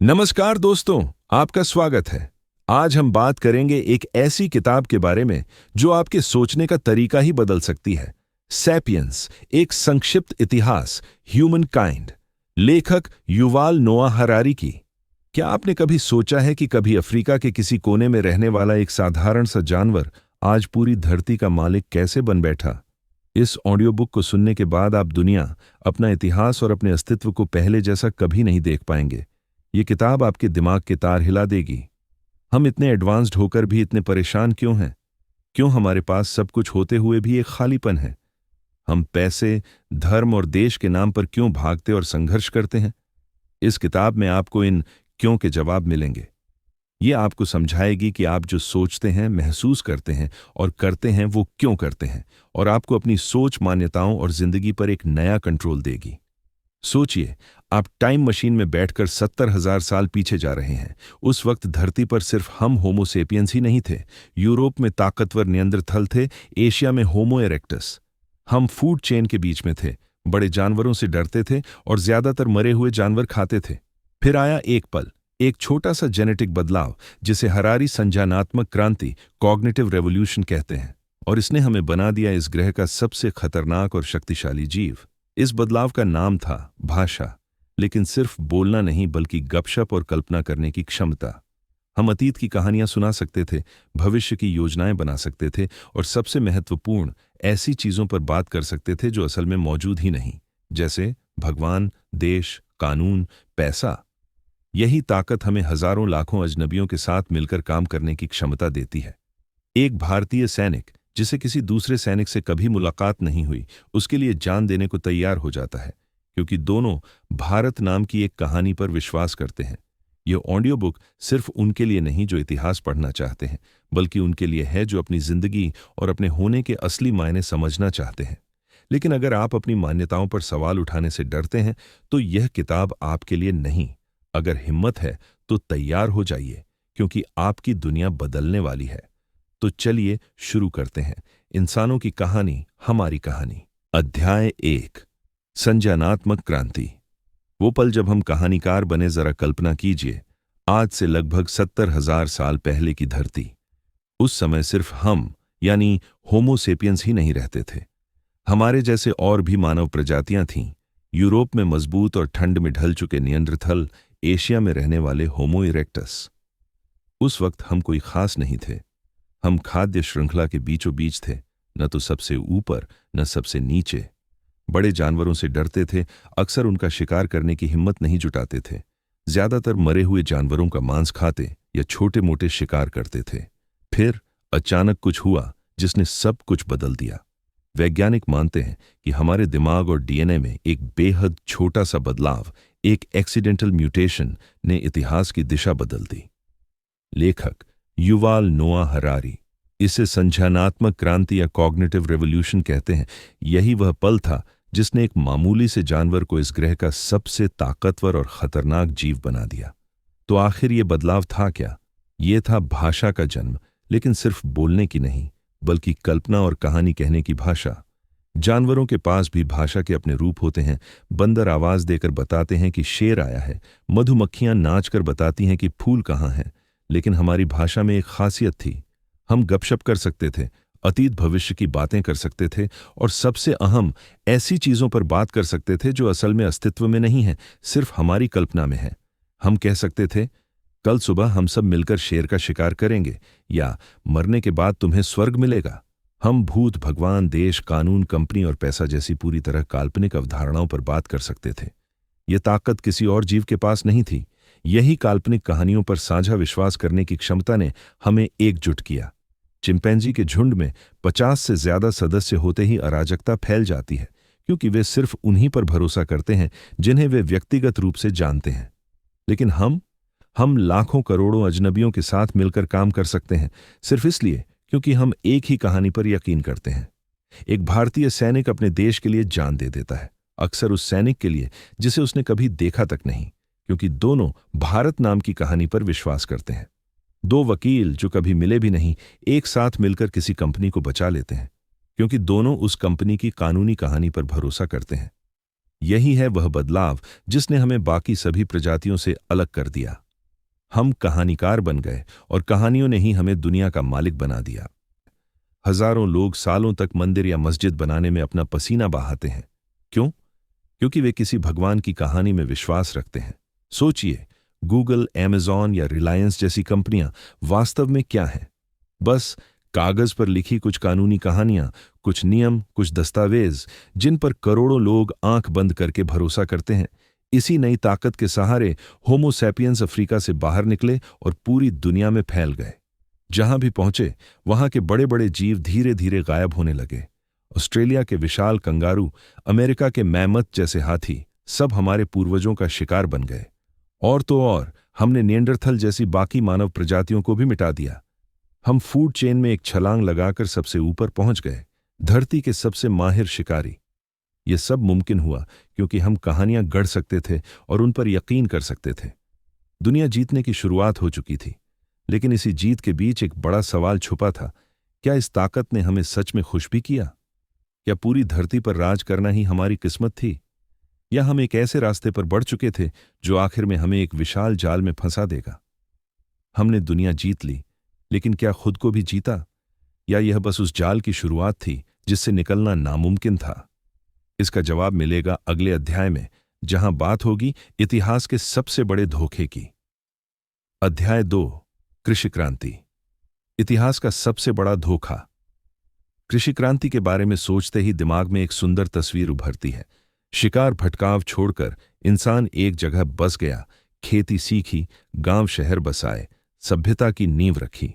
नमस्कार दोस्तों, आपका स्वागत है। आज हम बात करेंगे एक ऐसी किताब के बारे में जो आपके सोचने का तरीका ही बदल सकती है। सैपियंस, एक संक्षिप्त इतिहास, ह्यूमन काइंड। लेखक युवाल नोआ हरारी की। क्या आपने कभी सोचा है कि कभी अफ्रीका के किसी कोने में रहने वाला एक साधारण सा जानवर आज पूरी धरती का मालिक कैसे बन बैठा? इस ऑडियो बुक को सुनने के बाद आप दुनिया, अपना इतिहास और अपने अस्तित्व को पहले जैसा कभी नहीं देख पाएंगे। ये किताब आपके दिमाग के तार हिला देगी। हम इतने एडवांस्ड होकर भी इतने परेशान क्यों हैं? क्यों हमारे पास सब कुछ होते हुए भी एक खालीपन है? हम पैसे, धर्म और देश के नाम पर क्यों भागते और संघर्ष करते हैं? इस किताब में आपको इन क्यों के जवाब मिलेंगे। ये आपको समझाएगी कि आप जो सोचते हैं, महसूस करते हैं और करते हैं वो क्यों करते हैं, और आपको अपनी सोच, मान्यताओं और जिंदगी पर एक नया कंट्रोल देगी। सोचिए, आप टाइम मशीन में बैठकर 70,000 साल पीछे जा रहे हैं। उस वक्त धरती पर सिर्फ हम होमो सेपियंस ही नहीं थे। यूरोप में ताकतवर नियंत्रथल थे, एशिया में होमो इरेक्टस। हम फूड चेन के बीच में थे, बड़े जानवरों से डरते थे और ज्यादातर मरे हुए जानवर खाते थे। फिर आया एक पल, एक छोटा सा जेनेटिक बदलाव, जिसे हरारी संज्ञानात्मक क्रांति, कॉग्निटिव रेवोल्यूशन कहते हैं, और इसने हमें बना दिया इस ग्रह का सबसे खतरनाक और शक्तिशाली जीव। इस बदलाव का नाम था भाषा, लेकिन सिर्फ बोलना नहीं बल्कि गपशप और कल्पना करने की क्षमता। हम अतीत की कहानियां सुना सकते थे, भविष्य की योजनाएं बना सकते थे और सबसे महत्वपूर्ण, ऐसी चीजों पर बात कर सकते थे जो असल में मौजूद ही नहीं, जैसे भगवान, देश, कानून, पैसा। यही ताकत हमें हजारों लाखों अजनबियों के साथ मिलकर काम करने की क्षमता देती है। एक भारतीय सैनिक जिसे किसी दूसरे सैनिक से कभी मुलाकात नहीं हुई, उसके लिए जान देने को तैयार हो जाता है, क्योंकि दोनों भारत नाम की एक कहानी पर विश्वास करते हैं। यह ऑडियो बुक सिर्फ उनके लिए नहीं जो इतिहास पढ़ना चाहते हैं, बल्कि उनके लिए है जो अपनी जिंदगी और अपने होने के असली मायने समझना चाहते हैं। लेकिन अगर आप अपनी मान्यताओं पर सवाल उठाने से डरते हैं, तो यह किताब आपके लिए नहीं। अगर हिम्मत है तो तैयार हो जाइए, क्योंकि आपकी दुनिया बदलने वाली है। तो चलिए शुरू करते हैं। इंसानों की कहानी, हमारी कहानी। अध्याय 1, संज्ञानात्मक क्रांति। वो पल जब हम कहानीकार बने, जरा कल्पना कीजिए। आज से लगभग 70,000 साल पहले की धरती। उस समय सिर्फ हम, यानी होमो सेपियंस ही नहीं रहते थे। हमारे जैसे और भी मानव प्रजातियां थीं। यूरोप में मजबूत और ठंड में ढल चुके नियंत्रथल, एशिया में रहने वाले होमो इरेक्टस। उस वक्त हम कोई खास नहीं थे। हम खाद्य श्रृंखला के बीचों बीच थे, न तो सबसे ऊपर न सबसे नीचे। बड़े जानवरों से डरते थे, अक्सर उनका शिकार करने की हिम्मत नहीं जुटाते थे। ज्यादातर मरे हुए जानवरों का मांस खाते या छोटे मोटे शिकार करते थे। फिर अचानक कुछ हुआ जिसने सब कुछ बदल दिया। वैज्ञानिक मानते हैं कि हमारे दिमाग और डीएनए में एक बेहद छोटा सा बदलाव, एक एक्सीडेंटल म्यूटेशन, ने इतिहास की दिशा बदल दी। लेखक युवाल नोआ हरारी इसे संज्ञानात्मक क्रांति या कॉग्निटिव रेवोल्यूशन कहते हैं। यही वह पल था जिसने एक मामूली से जानवर को इस ग्रह का सबसे ताकतवर और खतरनाक जीव बना दिया। तो आखिर ये बदलाव था क्या? ये था भाषा का जन्म, लेकिन सिर्फ बोलने की नहीं, बल्कि कल्पना और कहानी कहने की भाषा। जानवरों के पास भी भाषा के अपने रूप होते हैं। बंदर आवाज देकर बताते हैं कि शेर आया है, मधुमक्खियां नाचकर बताती हैं कि फूल कहाँ हैं। लेकिन हमारी भाषा में एक खासियत थी, हम गपशप कर सकते थे, अतीत भविष्य की बातें कर सकते थे, और सबसे अहम, ऐसी चीजों पर बात कर सकते थे जो असल में अस्तित्व में नहीं है, सिर्फ हमारी कल्पना में है। हम कह सकते थे, कल सुबह हम सब मिलकर शेर का शिकार करेंगे, या मरने के बाद तुम्हें स्वर्ग मिलेगा। हम भूत, भगवान, देश, कानून, कंपनी और पैसा जैसी पूरी तरह काल्पनिक अवधारणाओं पर बात कर सकते थे। यह ताकत किसी और जीव के पास नहीं थी। यही काल्पनिक कहानियों पर साझा विश्वास करने की क्षमता ने हमें एकजुट किया। चिंपैंजी के झुंड में 50 से ज्यादा सदस्य होते ही अराजकता फैल जाती है, क्योंकि वे सिर्फ उन्हीं पर भरोसा करते हैं जिन्हें वे व्यक्तिगत रूप से जानते हैं। लेकिन हम लाखों करोड़ों अजनबियों के साथ मिलकर काम कर सकते हैं, सिर्फ इसलिए क्योंकि हम एक ही कहानी पर यकीन करते हैं। एक भारतीय सैनिक अपने देश के लिए जान दे देता है, अक्सर उस सैनिक के लिए जिसे उसने कभी देखा तक नहीं, क्योंकि दोनों भारत नाम की कहानी पर विश्वास करते हैं। दो वकील जो कभी मिले भी नहीं, एक साथ मिलकर किसी कंपनी को बचा लेते हैं, क्योंकि दोनों उस कंपनी की कानूनी कहानी पर भरोसा करते हैं। यही है वह बदलाव जिसने हमें बाकी सभी प्रजातियों से अलग कर दिया। हम कहानीकार बन गए और कहानियों ने ही हमें दुनिया का मालिक बना दिया। हजारों लोग सालों तक मंदिर या मस्जिद बनाने में अपना पसीना बहाते हैं। क्यों? क्योंकि वे किसी भगवान की कहानी में विश्वास रखते हैं। सोचिए, गूगल, अमेज़न या रिलायंस जैसी कंपनियां वास्तव में क्या हैं? बस कागज पर लिखी कुछ कानूनी कहानियां, कुछ नियम, कुछ दस्तावेज, जिन पर करोड़ों लोग आंख बंद करके भरोसा करते हैं। इसी नई ताकत के सहारे होमो सैपियंस अफ्रीका से बाहर निकले और पूरी दुनिया में फैल गए। जहां भी पहुंचे वहां के बड़े बड़े जीव धीरे धीरे गायब होने लगे। ऑस्ट्रेलिया के विशाल कंगारू, अमेरिका के मैमथ जैसे हाथी, सब हमारे पूर्वजों का शिकार बन गए। और तो और हमने निएंडरथल जैसी बाकी मानव प्रजातियों को भी मिटा दिया। हम फूड चेन में एक छलांग लगाकर सबसे ऊपर पहुंच गए, धरती के सबसे माहिर शिकारी। यह सब मुमकिन हुआ क्योंकि हम कहानियां गढ़ सकते थे और उन पर यकीन कर सकते थे। दुनिया जीतने की शुरुआत हो चुकी थी, लेकिन इसी जीत के बीच एक बड़ा सवाल छुपा था। क्या इस ताकत ने हमें सच में खुश भी किया? क्या पूरी धरती पर राज करना ही हमारी किस्मत थी? या हम एक ऐसे रास्ते पर बढ़ चुके थे जो आखिर में हमें एक विशाल जाल में फंसा देगा? हमने दुनिया जीत ली, लेकिन क्या खुद को भी जीता? या यह बस उस जाल की शुरुआत थी जिससे निकलना नामुमकिन था? इसका जवाब मिलेगा अगले अध्याय में, जहां बात होगी इतिहास के सबसे बड़े धोखे की। अध्याय 2, कृषि क्रांति, इतिहास का सबसे बड़ा धोखा। कृषि क्रांति के बारे में सोचते ही दिमाग में एक सुंदर तस्वीर उभरती है। शिकार भटकाव छोड़कर इंसान एक जगह बस गया, खेती सीखी, गांव शहर बसाए, सभ्यता की नींव रखी।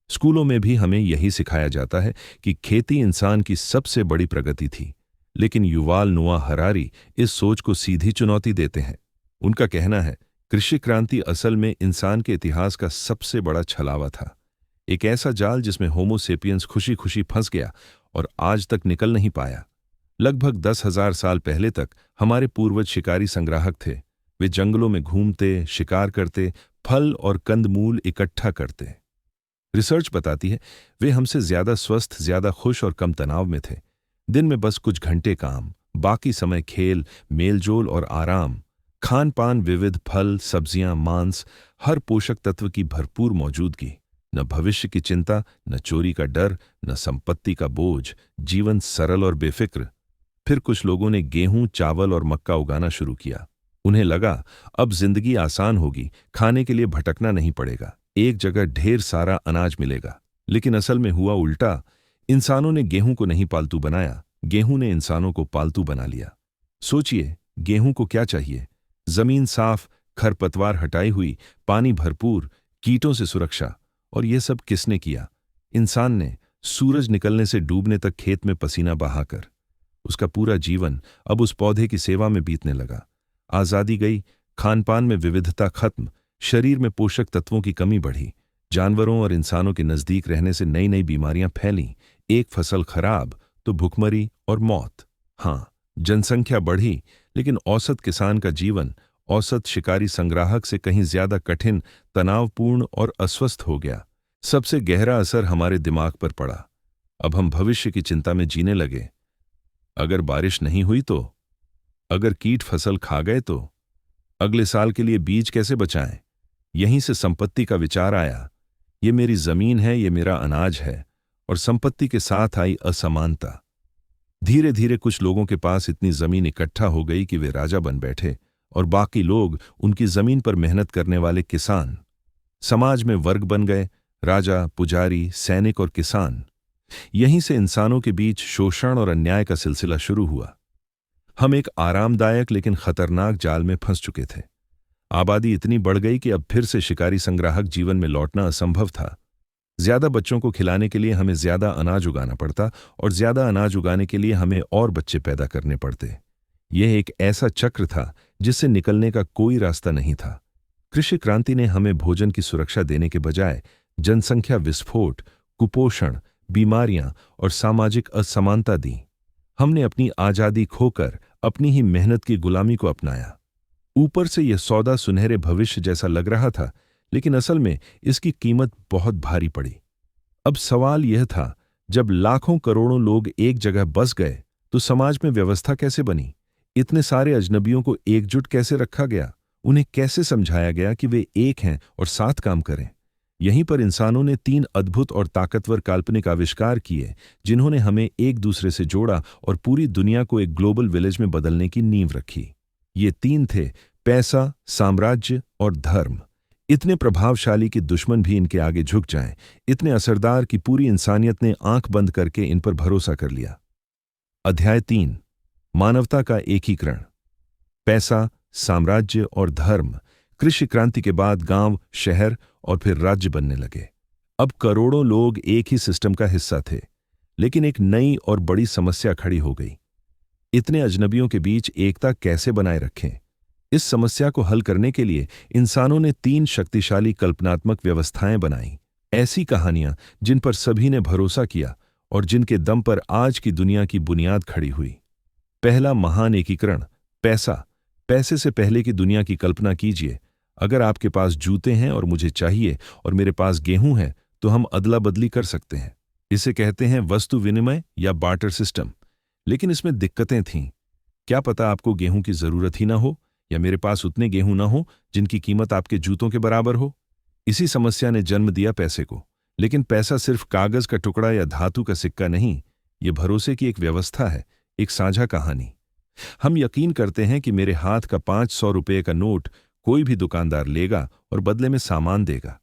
स्कूलों में भी हमें यही सिखाया जाता है कि खेती इंसान की सबसे बड़ी प्रगति थी। लेकिन युवाल नोआ हरारी इस सोच को सीधी चुनौती देते हैं। उनका कहना है, कृषि क्रांति असल में इंसान के इतिहास का सबसे बड़ा छलावा था। एक ऐसा जाल जिसमें होमो सेपियंस खुशी खुशी फंस गया और आज तक निकल नहीं पाया। लगभग 10,000 साल पहले तक हमारे पूर्वज शिकारी संग्राहक थे। वे जंगलों में घूमते, शिकार करते, फल और कंदमूल इकट्ठा करते। रिसर्च बताती है वे हमसे ज्यादा स्वस्थ, ज्यादा खुश और कम तनाव में थे। दिन में बस कुछ घंटे काम, बाकी समय खेल, मेलजोल और आराम। खान पान विविध, फल, सब्जियां, मांस, हर पोषक तत्व की भरपूर मौजूदगी। न भविष्य की चिंता, न चोरी का डर, न संपत्ति का बोझ। जीवन सरल और बेफिक्र। फिर कुछ लोगों ने गेहूं, चावल और मक्का उगाना शुरू किया। उन्हें लगा अब जिंदगी आसान होगी, खाने के लिए भटकना नहीं पड़ेगा, एक जगह ढेर सारा अनाज मिलेगा। लेकिन असल में हुआ उल्टा। इंसानों ने गेहूं को नहीं पालतू बनाया, गेहूं ने इंसानों को पालतू बना लिया। सोचिए, गेहूं को क्या चाहिए? जमीन साफ, खरपतवार हटाई हुई, पानी भरपूर, कीटों से सुरक्षा। और यह सब किसने किया? इंसान ने, सूरज निकलने से डूबने तक खेत में पसीना बहाकर। उसका पूरा जीवन अब उस पौधे की सेवा में बीतने लगा। आजादी गई, खानपान में विविधता खत्म, शरीर में पोषक तत्वों की कमी बढ़ी। जानवरों और इंसानों के नजदीक रहने से नई नई बीमारियां फैलीं। एक फसल खराब तो भुखमरी और मौत। हाँ, जनसंख्या बढ़ी, लेकिन औसत किसान का जीवन औसत शिकारी संग्राहक से कहीं ज्यादा कठिन, तनावपूर्ण और अस्वस्थ हो गया। सबसे गहरा असर हमारे दिमाग पर पड़ा। अब हम भविष्य की चिंता में जीने लगे। अगर बारिश नहीं हुई तो? अगर कीट फसल खा गए तो? अगले साल के लिए बीज कैसे बचाएं? यहीं से संपत्ति का विचार आया। ये मेरी जमीन है, ये मेरा अनाज है। और संपत्ति के साथ आई असमानता। धीरे धीरे कुछ लोगों के पास इतनी जमीन इकट्ठा हो गई कि वे राजा बन बैठे और बाकी लोग उनकी जमीन पर मेहनत करने वाले किसान। समाज में वर्ग बन गए, राजा, पुजारी, सैनिक और किसान। यहीं से इंसानों के बीच शोषण और अन्याय का सिलसिला शुरू हुआ। हम एक आरामदायक लेकिन खतरनाक जाल में फंस चुके थे। आबादी इतनी बढ़ गई कि अब फिर से शिकारी संग्राहक जीवन में लौटना असंभव था। ज्यादा बच्चों को खिलाने के लिए हमें ज्यादा अनाज उगाना पड़ता और ज्यादा अनाज उगाने के लिए हमें और बच्चे पैदा करने पड़ते। यह एक ऐसा चक्र था जिससे निकलने का कोई रास्ता नहीं था। कृषि क्रांति ने हमें भोजन की सुरक्षा देने के बजाय जनसंख्या विस्फोट, कुपोषण, बीमारियां और सामाजिक असमानता दी। हमने अपनी आजादी खोकर अपनी ही मेहनत की गुलामी को अपनाया। ऊपर से यह सौदा सुनहरे भविष्य जैसा लग रहा था, लेकिन असल में इसकी कीमत बहुत भारी पड़ी। अब सवाल यह था, जब लाखों करोड़ों लोग एक जगह बस गए तो समाज में व्यवस्था कैसे बनी? इतने सारे अजनबियों को एकजुट कैसे रखा गया? उन्हें कैसे समझाया गया कि वे एक हैं और साथ काम करें? यहीं पर इंसानों ने 3 अद्भुत और ताकतवर काल्पनिक आविष्कार किए, जिन्होंने हमें एक दूसरे से जोड़ा और पूरी दुनिया को एक ग्लोबल विलेज में बदलने की नींव रखी। ये 3 थे: पैसा, साम्राज्य और धर्म। इतने प्रभावशाली कि दुश्मन भी इनके आगे झुक जाएं, इतने असरदार कि पूरी इंसानियत ने आंख बंद करके इन पर भरोसा कर लिया। अध्याय 3: मानवता का एकीकरण। पैसा, साम्राज्य और धर्म। कृषि क्रांति के बाद गांव, शहर और फिर राज्य बनने लगे। अब करोड़ों लोग एक ही सिस्टम का हिस्सा थे, लेकिन एक नई और बड़ी समस्या खड़ी हो गई। इतने अजनबियों के बीच एकता कैसे बनाए रखें? इस समस्या को हल करने के लिए इंसानों ने 3 शक्तिशाली कल्पनात्मक व्यवस्थाएं बनाई। ऐसी कहानियां जिन पर सभी ने भरोसा किया और जिनके दम पर आज की दुनिया की बुनियाद खड़ी हुई। पहला महान एकीकरण: पैसा। पैसे से पहले की दुनिया की कल्पना कीजिए। अगर आपके पास जूते हैं और मुझे चाहिए और मेरे पास गेहूं है, तो हम अदला बदली कर सकते हैं। इसे कहते हैं वस्तु विनिमय या बार्टर सिस्टम। लेकिन इसमें दिक्कतें थीं। क्या पता आपको गेहूं की जरूरत ही ना हो, या मेरे पास उतने गेहूं ना हो जिनकी कीमत आपके जूतों के बराबर हो। इसी समस्या ने जन्म दिया पैसे को। लेकिन पैसा सिर्फ कागज का टुकड़ा या धातु का सिक्का नहीं, ये भरोसे की एक व्यवस्था है, एक साझा कहानी। हम यकीन करते हैं कि मेरे हाथ का 500 रुपये का नोट कोई भी दुकानदार लेगा और बदले में सामान देगा।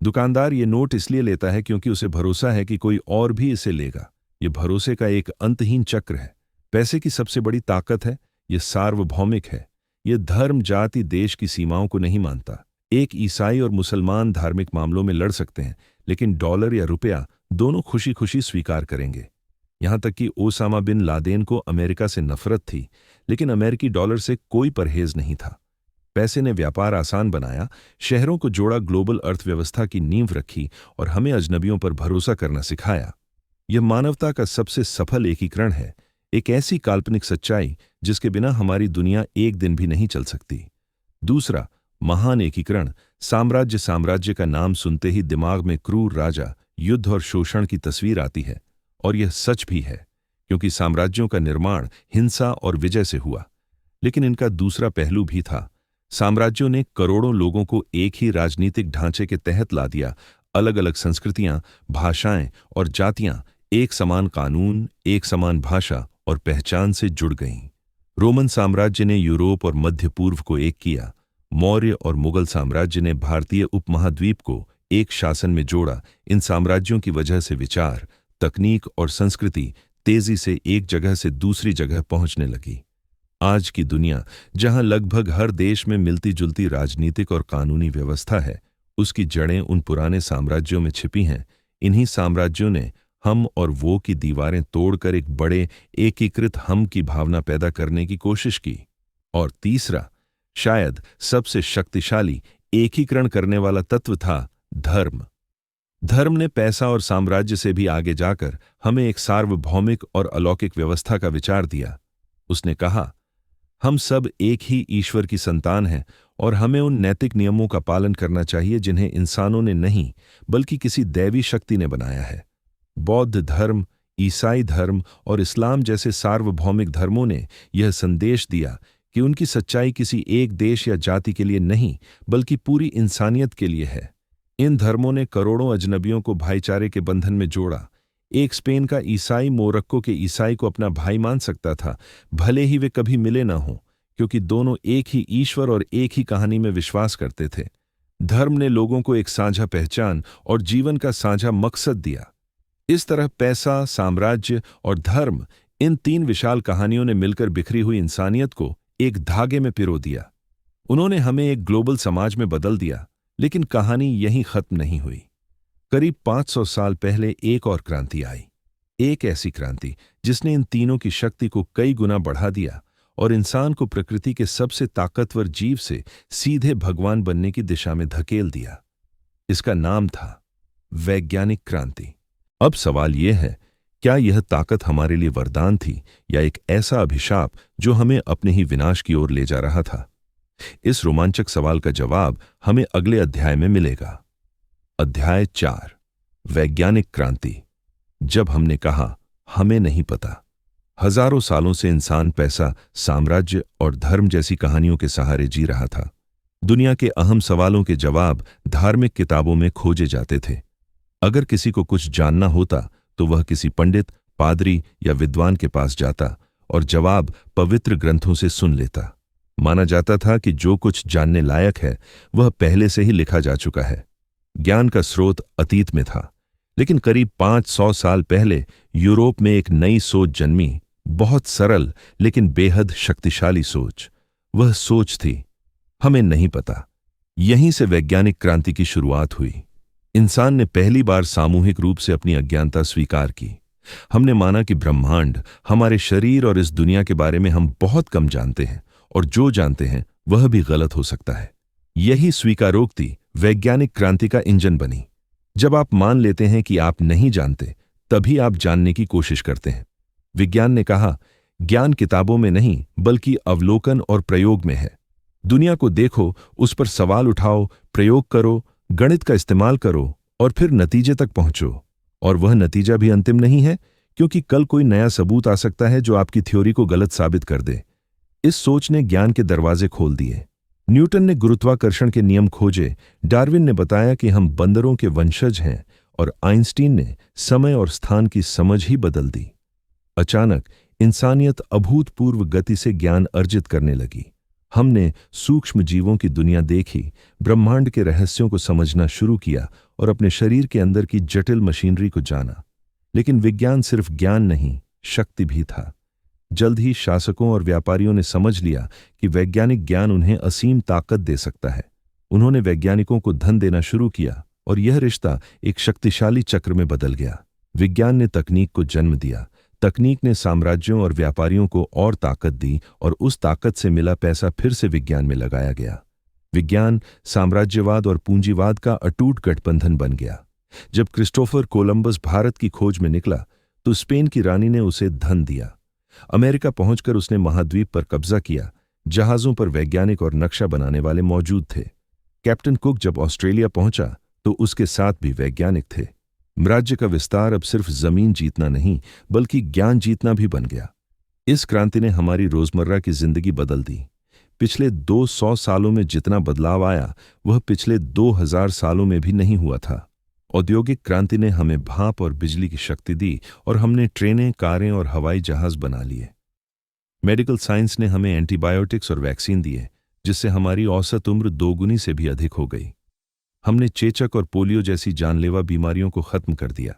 दुकानदार ये नोट इसलिए लेता है क्योंकि उसे भरोसा है कि कोई और भी इसे लेगा। ये भरोसे का एक अंतहीन चक्र है। पैसे की सबसे बड़ी ताकत है, ये सार्वभौमिक है। ये धर्म, जाति, देश की सीमाओं को नहीं मानता। एक ईसाई और मुसलमान धार्मिक मामलों में लड़ सकते हैं, लेकिन डॉलर या रुपया दोनों खुशी खुशी स्वीकार करेंगे। यहां तक कि ओसामा बिन लादेन को अमेरिका से नफरत थी, लेकिन अमेरिकी डॉलर से कोई परहेज नहीं था। पैसे ने व्यापार आसान बनाया, शहरों को जोड़ा, ग्लोबल अर्थव्यवस्था की नींव रखी और हमें अजनबियों पर भरोसा करना सिखाया। यह मानवता का सबसे सफल एकीकरण है, एक ऐसी काल्पनिक सच्चाई जिसके बिना हमारी दुनिया एक दिन भी नहीं चल सकती। दूसरा महान एकीकरण: साम्राज्य। साम्राज्य का नाम सुनते ही दिमाग में क्रूर राजा, युद्ध और शोषण की तस्वीर आती है, और यह सच भी है, क्योंकि साम्राज्यों का निर्माण हिंसा और विजय से हुआ। लेकिन इनका दूसरा पहलू भी था। साम्राज्यों ने करोड़ों लोगों को एक ही राजनीतिक ढांचे के तहत ला दिया। अलग अलग संस्कृतियां, भाषाएं और जातियां एक समान कानून, एक समान भाषा और पहचान से जुड़ गईं। रोमन साम्राज्य ने यूरोप और मध्य पूर्व को एक किया। मौर्य और मुगल साम्राज्य ने भारतीय उपमहाद्वीप को एक शासन में जोड़ा। इन साम्राज्यों की वजह से विचार, तकनीक और संस्कृति तेजी से एक जगह से दूसरी जगह पहुंचने लगी। आज की दुनिया, जहां लगभग हर देश में मिलती जुलती राजनीतिक और कानूनी व्यवस्था है, उसकी जड़ें उन पुराने साम्राज्यों में छिपी हैं। इन्हीं साम्राज्यों ने हम और वो की दीवारें तोड़कर एक बड़े एकीकृत हम की भावना पैदा करने की कोशिश की। और तीसरा, शायद सबसे शक्तिशाली एकीकरण करने वाला तत्व था धर्म। धर्म ने पैसा और साम्राज्य से भी आगे जाकर हमें एक सार्वभौमिक और अलौकिक व्यवस्था का विचार दिया। उसने कहा, हम सब एक ही ईश्वर की संतान हैं और हमें उन नैतिक नियमों का पालन करना चाहिए जिन्हें इंसानों ने नहीं, बल्कि किसी दैवी शक्ति ने बनाया है। बौद्ध धर्म, ईसाई धर्म और इस्लाम जैसे सार्वभौमिक धर्मों ने यह संदेश दिया कि उनकी सच्चाई किसी एक देश या जाति के लिए नहीं, बल्कि पूरी इंसानियत के लिए है। इन धर्मों ने करोड़ों अजनबियों को भाईचारे के बंधन में जोड़ा। एक स्पेन का ईसाई मोरक्को के ईसाई को अपना भाई मान सकता था, भले ही वे कभी मिले न हों, क्योंकि दोनों एक ही ईश्वर और एक ही कहानी में विश्वास करते थे। धर्म ने लोगों को एक साझा पहचान और जीवन का साझा मकसद दिया। इस तरह पैसा, साम्राज्य और धर्म, इन 3 विशाल कहानियों ने मिलकर बिखरी हुई इंसानियत को एक धागे में पिरो दिया। उन्होंने हमें एक ग्लोबल समाज में बदल दिया। लेकिन कहानी यहीं खत्म नहीं हुई। करीब 500 साल पहले एक और क्रांति आई, एक ऐसी क्रांति जिसने इन तीनों की शक्ति को कई गुना बढ़ा दिया और इंसान को प्रकृति के सबसे ताकतवर जीव से सीधे भगवान बनने की दिशा में धकेल दिया। इसका नाम था वैज्ञानिक क्रांति। अब सवाल यह है, क्या यह ताकत हमारे लिए वरदान थी या एक ऐसा अभिशाप जो हमें अपने ही विनाश की ओर ले जा रहा था? इस रोमांचक सवाल का जवाब हमें अगले अध्याय में मिलेगा। अध्याय 4, वैज्ञानिक क्रांति। जब हमने कहा हमें नहीं पता। हजारों सालों से इंसान पैसा, साम्राज्य और धर्म जैसी कहानियों के सहारे जी रहा था। दुनिया के अहम सवालों के जवाब धार्मिक किताबों में खोजे जाते थे। अगर किसी को कुछ जानना होता तो वह किसी पंडित, पादरी या विद्वान के पास जाता और जवाब पवित्र ग्रंथों से सुन लेता। माना जाता था कि जो कुछ जानने लायक है वह पहले से ही लिखा जा चुका है। ज्ञान का स्रोत अतीत में था, लेकिन करीब 500 साल पहले यूरोप में एक नई सोच जन्मी, बहुत सरल लेकिन बेहद शक्तिशाली सोच। वह सोच थी, हमें नहीं पता। यहीं से वैज्ञानिक क्रांति की शुरुआत हुई। इंसान ने पहली बार सामूहिक रूप से अपनी अज्ञानता स्वीकार की। हमने माना कि ब्रह्मांड, हमारे शरीर और इस दुनिया के बारे में हम बहुत कम जानते हैं, और जो जानते हैं वह भी गलत हो सकता है। यही स्वीकारोक्ति वैज्ञानिक क्रांति का इंजन बनी। जब आप मान लेते हैं कि आप नहीं जानते, तभी आप जानने की कोशिश करते हैं। विज्ञान ने कहा, ज्ञान किताबों में नहीं बल्कि अवलोकन और प्रयोग में है। दुनिया को देखो, उस पर सवाल उठाओ, प्रयोग करो, गणित का इस्तेमाल करो और फिर नतीजे तक पहुंचो। और वह नतीजा भी अंतिम नहीं है, क्योंकि कल कोई नया सबूत आ सकता है जो आपकी थ्योरी को गलत साबित कर दे। इस सोच ने ज्ञान के दरवाजे खोल दिए। न्यूटन ने गुरुत्वाकर्षण के नियम खोजे, डार्विन ने बताया कि हम बंदरों के वंशज हैं, और आइंस्टीन ने समय और स्थान की समझ ही बदल दी। अचानक इंसानियत अभूतपूर्व गति से ज्ञान अर्जित करने लगी। हमने सूक्ष्म जीवों की दुनिया देखी, ब्रह्मांड के रहस्यों को समझना शुरू किया और अपने शरीर के अंदर की जटिल मशीनरी को जाना। लेकिन विज्ञान सिर्फ ज्ञान नहीं, शक्ति भी था। जल्द ही शासकों और व्यापारियों ने समझ लिया कि वैज्ञानिक ज्ञान उन्हें असीम ताकत दे सकता है। उन्होंने वैज्ञानिकों को धन देना शुरू किया और यह रिश्ता एक शक्तिशाली चक्र में बदल गया। विज्ञान ने तकनीक को जन्म दिया, तकनीक ने साम्राज्यों और व्यापारियों को और ताकत दी, और उस ताकत से मिला पैसा फिर से विज्ञान में लगाया गया। विज्ञान साम्राज्यवाद और पूंजीवाद का अटूट गठबंधन बन गया। जब क्रिस्टोफर कोलंबस भारत की खोज में निकला तो स्पेन की रानी ने उसे धन दिया। अमेरिका पहुंचकर उसने महाद्वीप पर कब्जा किया। जहाजों पर वैज्ञानिक और नक्शा बनाने वाले मौजूद थे। कैप्टन कुक जब ऑस्ट्रेलिया पहुंचा तो उसके साथ भी वैज्ञानिक थे। राज्य का विस्तार अब सिर्फ जमीन जीतना नहीं बल्कि ज्ञान जीतना भी बन गया। इस क्रांति ने हमारी रोजमर्रा की जिंदगी बदल दी। पिछले 200 सालों में जितना बदलाव आया वह पिछले 2000 सालों में भी नहीं हुआ था। औद्योगिक क्रांति ने हमें भाप और बिजली की शक्ति दी और हमने ट्रेनें, कारें और हवाई जहाज बना लिए। मेडिकल साइंस ने हमें एंटीबायोटिक्स और वैक्सीन दिए, जिससे हमारी औसत उम्र 2 गुनी से भी अधिक हो गई। हमने चेचक और पोलियो जैसी जानलेवा बीमारियों को खत्म कर दिया।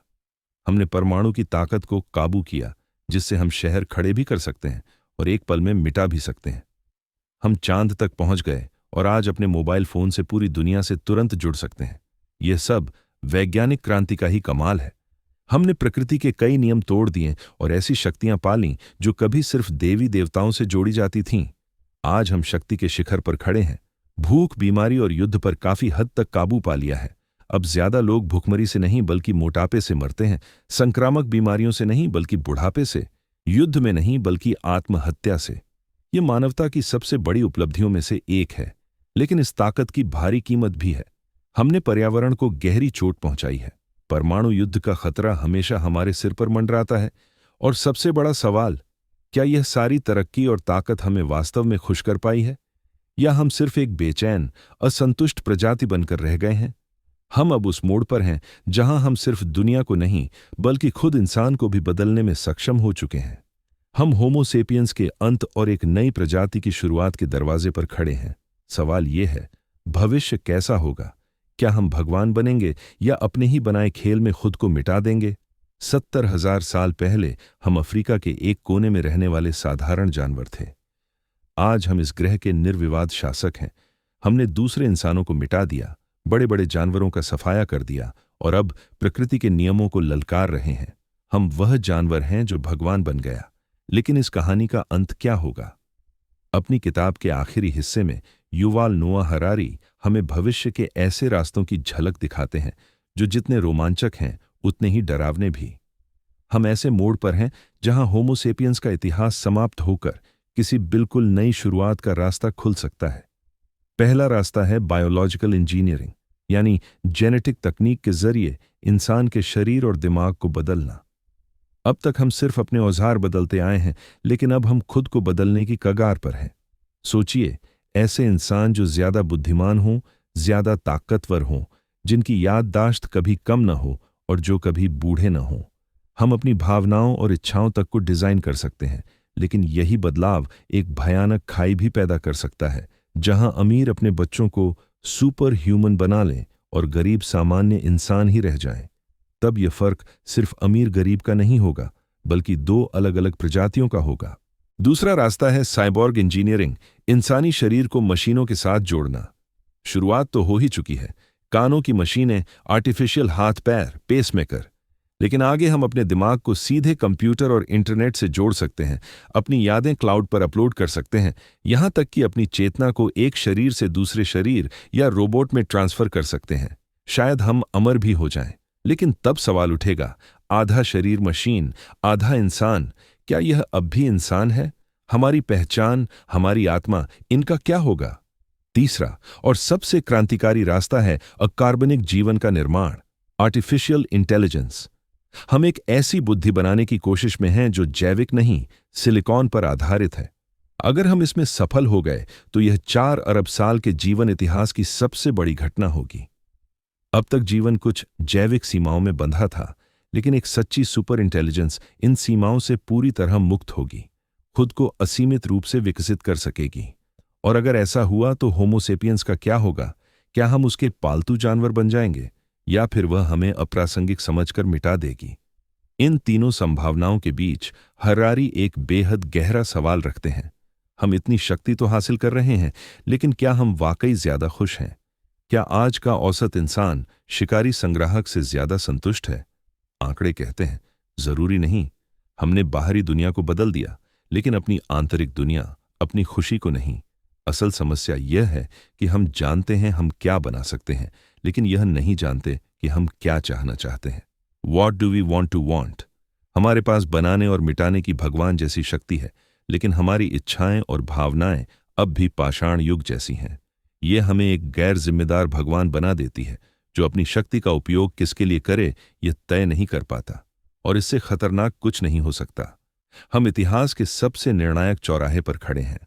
हमने परमाणु की ताकत को काबू किया, जिससे हम शहर खड़े भी कर सकते हैं और एक पल में मिटा भी सकते हैं। हम चांद तक पहुंच गए और आज अपने मोबाइल फोन से पूरी दुनिया से तुरंत जुड़ सकते हैं। यह सब वैज्ञानिक क्रांति का ही कमाल है। हमने प्रकृति के कई नियम तोड़ दिए और ऐसी शक्तियां पालीं जो कभी सिर्फ देवी देवताओं से जोड़ी जाती थीं। आज हम शक्ति के शिखर पर खड़े हैं। भूख, बीमारी और युद्ध पर काफी हद तक काबू पा लिया है। अब ज्यादा लोग भुखमरी से नहीं बल्कि मोटापे से मरते हैं, संक्रामक बीमारियों से नहीं बल्कि बुढ़ापे से, युद्ध में नहीं बल्कि आत्महत्या से। यह मानवता की सबसे बड़ी उपलब्धियों में से एक है, लेकिन इस ताकत की भारी कीमत भी है। हमने पर्यावरण को गहरी चोट पहुंचाई है। परमाणु युद्ध का खतरा हमेशा हमारे सिर पर मंडराता है। और सबसे बड़ा सवाल, क्या यह सारी तरक्की और ताकत हमें वास्तव में खुश कर पाई है, या हम सिर्फ एक बेचैन, असंतुष्ट प्रजाति बनकर रह गए हैं? हम अब उस मोड़ पर हैं जहां हम सिर्फ दुनिया को नहीं बल्कि खुद इंसान को भी बदलने में सक्षम हो चुके हैं। हम होमो सेपियंस के अंत और एक नई प्रजाति की शुरुआत के दरवाजे पर खड़े हैं। सवाल यह है, भविष्य कैसा होगा? क्या हम भगवान बनेंगे या अपने ही बनाए खेल में खुद को मिटा देंगे? 70,000 साल पहले हम अफ्रीका के एक कोने में रहने वाले साधारण जानवर थे। आज हम इस ग्रह के निर्विवाद शासक हैं। हमने दूसरे इंसानों को मिटा दिया, बड़े बड़े जानवरों का सफाया कर दिया और अब प्रकृति के नियमों को ललकार रहे हैं। हम वह जानवर हैं जो भगवान बन गया। लेकिन इस कहानी का अंत क्या होगा? अपनी किताब के आखिरी हिस्से में युवाल नोआ हरारी हमें भविष्य के ऐसे रास्तों की झलक दिखाते हैं जो जितने रोमांचक हैं उतने ही डरावने भी। हम ऐसे मोड़ पर हैं जहां होमो सेपियंस का इतिहास समाप्त होकर किसी बिल्कुल नई शुरुआत का रास्ता खुल सकता है। पहला रास्ता है बायोलॉजिकल इंजीनियरिंग, यानी जेनेटिक तकनीक के जरिए इंसान के शरीर और दिमाग को बदलना। अब तक हम सिर्फ अपने औजार बदलते आए हैं, लेकिन अब हम खुद को बदलने की कगार पर हैं। सोचिए, ऐसे इंसान जो ज्यादा बुद्धिमान हों, ज्यादा ताकतवर हों, जिनकी याददाश्त कभी कम न हो और जो कभी बूढ़े न हों। हम अपनी भावनाओं और इच्छाओं तक को डिजाइन कर सकते हैं, लेकिन यही बदलाव एक भयानक खाई भी पैदा कर सकता है, जहां अमीर अपने बच्चों को सुपर ह्यूमन बना लें और गरीब सामान्य इंसान ही रह जाएं। तब यह फर्क सिर्फ अमीर गरीब का नहीं होगा, बल्कि दो अलग अलग प्रजातियों का होगा। दूसरा रास्ता है साइबॉर्ग इंजीनियरिंग, इंसानी शरीर को मशीनों के साथ जोड़ना। शुरुआत तो हो ही चुकी है, कानों की मशीनें, आर्टिफिशियल हाथ पैर, पेसमेकर। लेकिन आगे हम अपने दिमाग को सीधे कंप्यूटर और इंटरनेट से जोड़ सकते हैं, अपनी यादें क्लाउड पर अपलोड कर सकते हैं, यहां तक कि अपनी चेतना को एक शरीर से दूसरे शरीर या रोबोट में ट्रांसफर कर सकते हैं। शायद हम अमर भी हो जाएं, लेकिन तब सवाल उठेगा, आधा शरीर मशीन, आधा इंसान, क्या यह अब भी इंसान है? हमारी पहचान, हमारी आत्मा, इनका क्या होगा? तीसरा और सबसे क्रांतिकारी रास्ता है अकार्बनिक जीवन का निर्माण, आर्टिफिशियल इंटेलिजेंस। हम एक ऐसी बुद्धि बनाने की कोशिश में हैं जो जैविक नहीं, सिलिकॉन पर आधारित है। अगर हम इसमें सफल हो गए तो यह 4 अरब साल के जीवन इतिहास की सबसे बड़ी घटना होगी। अब तक जीवन कुछ जैविक सीमाओं में बंधा था, लेकिन एक सच्ची सुपर इंटेलिजेंस इन सीमाओं से पूरी तरह मुक्त होगी, खुद को असीमित रूप से विकसित कर सकेगी। और अगर ऐसा हुआ तो होमो सेपियंस का क्या होगा? क्या हम उसके पालतू जानवर बन जाएंगे, या फिर वह हमें अप्रासंगिक समझकर मिटा देगी? इन तीनों संभावनाओं के बीच हरारी एक बेहद गहरा सवाल रखते हैं। हम इतनी शक्ति तो हासिल कर रहे हैं, लेकिन क्या हम वाकई ज्यादा खुश हैं? क्या आज का औसत इंसान शिकारी संग्राहक से ज्यादा संतुष्ट है? आंकड़े कहते हैं, जरूरी नहीं। हमने बाहरी दुनिया को बदल दिया, लेकिन अपनी आंतरिक दुनिया, अपनी खुशी को नहीं। असल समस्या यह है कि हम जानते हैं हम क्या बना सकते हैं, लेकिन यह नहीं जानते कि हम क्या चाहना चाहते हैं। What do we want to want? हमारे पास बनाने और मिटाने की भगवान जैसी शक्ति है, लेकिन हमारी इच्छाएं और भावनाएं अब भी पाषाण युग जैसी हैं। ये हमें एक गैर जिम्मेदार भगवान बना देती है, जो अपनी शक्ति का उपयोग किसके लिए करे यह तय नहीं कर पाता, और इससे खतरनाक कुछ नहीं हो सकता। हम इतिहास के सबसे निर्णायक चौराहे पर खड़े हैं।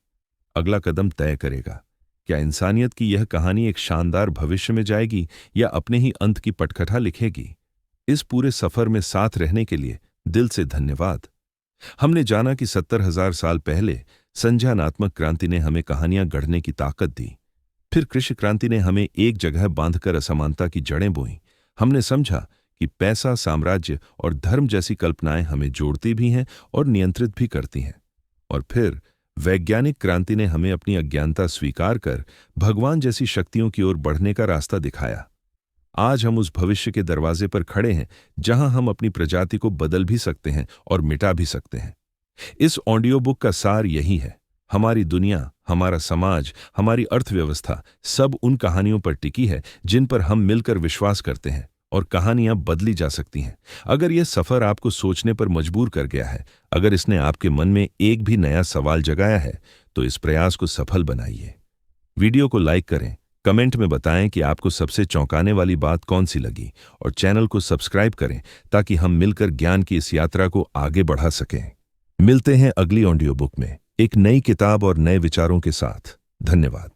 अगला कदम तय करेगा, क्या इंसानियत की यह कहानी एक शानदार भविष्य में जाएगी या अपने ही अंत की पटकथा लिखेगी? इस पूरे सफर में साथ रहने के लिए दिल से धन्यवाद। हमने जाना कि 70,000 साल पहले संज्ञानात्मक क्रांति ने हमें कहानियां गढ़ने की ताकत दी। फिर कृषि क्रांति ने हमें एक जगह बांधकर असमानता की जड़ें बोईं। हमने समझा कि पैसा, साम्राज्य और धर्म जैसी कल्पनाएं हमें जोड़ती भी हैं और नियंत्रित भी करती हैं। और फिर वैज्ञानिक क्रांति ने हमें अपनी अज्ञानता स्वीकार कर भगवान जैसी शक्तियों की ओर बढ़ने का रास्ता दिखाया। आज हम उस भविष्य के दरवाजे पर खड़े हैं, जहां हम अपनी प्रजाति को बदल भी सकते हैं और मिटा भी सकते हैं। इस ऑडियो बुक का सार यही है, हमारी दुनिया, हमारा समाज, हमारी अर्थव्यवस्था सब उन कहानियों पर टिकी है जिन पर हम मिलकर विश्वास करते हैं, और कहानियां बदली जा सकती हैं। अगर यह सफर आपको सोचने पर मजबूर कर गया है, अगर इसने आपके मन में एक भी नया सवाल जगाया है, तो इस प्रयास को सफल बनाइए। वीडियो को लाइक करें, कमेंट में बताएं कि आपको सबसे चौंकाने वाली बात कौन सी लगी, और चैनल को सब्सक्राइब करें ताकि हम मिलकर ज्ञान की इस यात्रा को आगे बढ़ा सकें। मिलते हैं अगली ऑडियो बुक में एक नई किताब और नए विचारों के साथ। धन्यवाद।